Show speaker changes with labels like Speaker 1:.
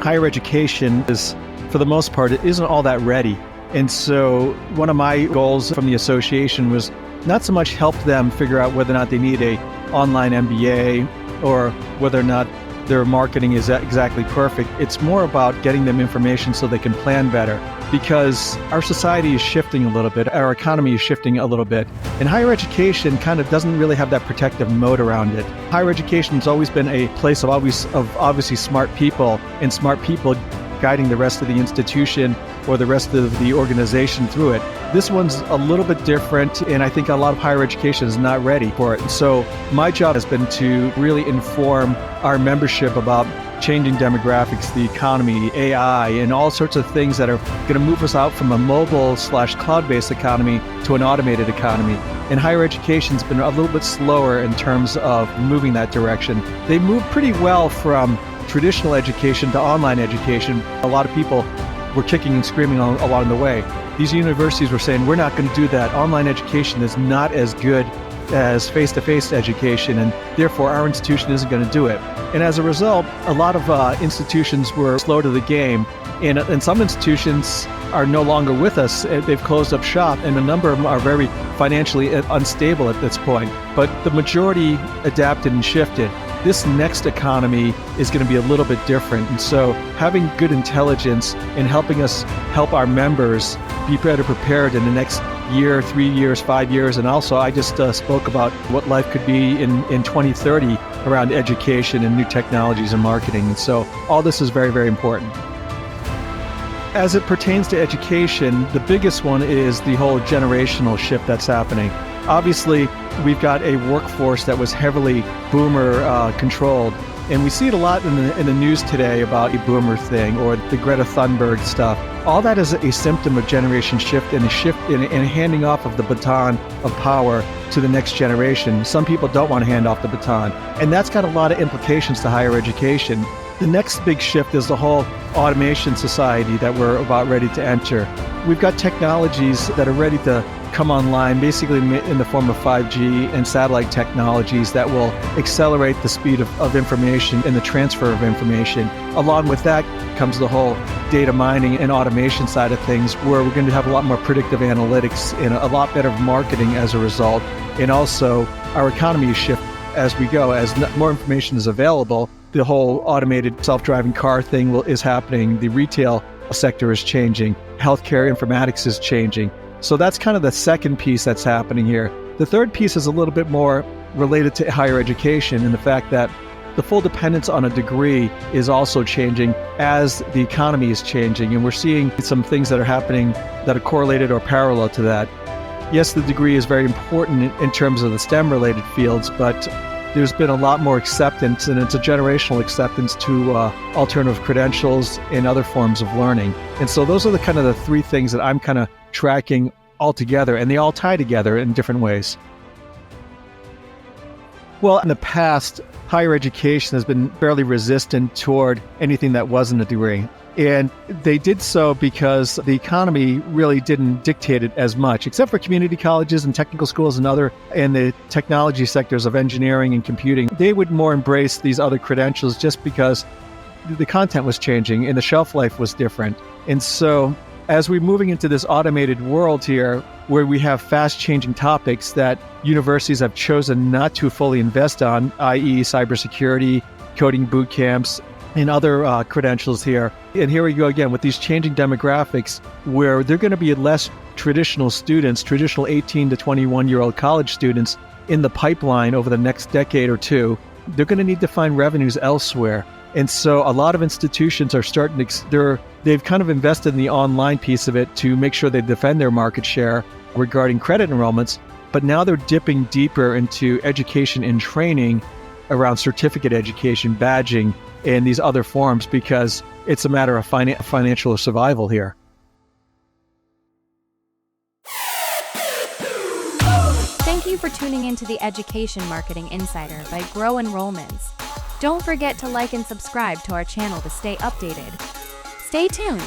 Speaker 1: higher education is, for the most part, it isn't all that ready. And so one of my goals from the association was not so much help them figure out whether or not they need a online MBA or whether or not their marketing is exactly perfect. It's more about getting them information so they can plan better, because our society is shifting a little bit, our economy is shifting a little bit, and higher education kind of doesn't really have that protective moat around it. Higher education has always been a place of obviously smart people, and smart people guiding the rest of the institution or the rest of the organization through it. This one's a little bit different, and I think a lot of higher education is not ready for it. So my job has been to really inform our membership about changing demographics, the economy, AI, and all sorts of things that are going to move us out from a mobile/cloud-based economy to an automated economy. And higher education's been a little bit slower in terms of moving that direction. They moved pretty well from traditional education to online education. A lot of people were kicking and screaming along the way. These universities were saying, we're not going to do that. Online education is not as good as face-to-face education, and therefore our institution isn't going to do it. And as a result, a lot of institutions were slow to the game, and some institutions are no longer with us. They've closed up shop, and a number of them are very financially unstable at this point. But the majority adapted and shifted. This next economy is going to be a little bit different. And so having good intelligence and helping us help our members be better prepared in the next year, 3 years, 5 years. And also I just spoke about what life could be in 2030 around education and new technologies and marketing. And so all this is very, very important. As it pertains to education, the biggest one is the whole generational shift that's happening. Obviously, we've got a workforce that was heavily boomer controlled, and we see it a lot in the news today about a boomer thing or the Greta Thunberg stuff. All that is a symptom of generation shift and a shift in handing off of the baton of power to the next generation. Some people don't want to hand off the baton, and that's got a lot of implications to higher education. The next big shift is the whole automation society that we're about ready to enter. We've got technologies that are ready to come online, basically in the form of 5G and satellite technologies that will accelerate the speed of information and the transfer of information. Along with that comes the whole data mining and automation side of things, where we're going to have a lot more predictive analytics and a lot better marketing as a result. And also our economy shift as we go, as more information is available. The whole automated self-driving car thing is happening. The retail sector is changing. Healthcare informatics is changing. So that's kind of the second piece that's happening here. The third piece is a little bit more related to higher education, and the fact that the full dependence on a degree is also changing as the economy is changing. And we're seeing some things that are happening that are correlated or parallel to that. Yes, the degree is very important in terms of the STEM-related fields, but there's been a lot more acceptance, and it's a generational acceptance to alternative credentials and other forms of learning. And so those are the kind of the three things that I'm kind of tracking all together, and they all tie together in different ways. Well, in the past, higher education has been fairly resistant toward anything that wasn't a degree. And they did so because the economy really didn't dictate it as much, except for community colleges and technical schools and the technology sectors of engineering and computing. They would more embrace these other credentials just because the content was changing and the shelf life was different. And so as we're moving into this automated world here, where we have fast-changing topics that universities have chosen not to fully invest on, i.e. cybersecurity, coding boot camps, and other credentials here. And here we go again with these changing demographics, where they're going to be less traditional students, traditional 18 to 21-year-old college students in the pipeline over the next decade or two. They're going to need to find revenues elsewhere. And so a lot of institutions are they've kind of invested in the online piece of it to make sure they defend their market share regarding credit enrollments, but now they're dipping deeper into education and training around certificate education, badging, and these other forms, because it's a matter of financial survival here.
Speaker 2: Thank you for tuning into the Education Marketing Insider by Grow Enrollments. Don't forget to like and subscribe to our channel to stay updated. Stay tuned.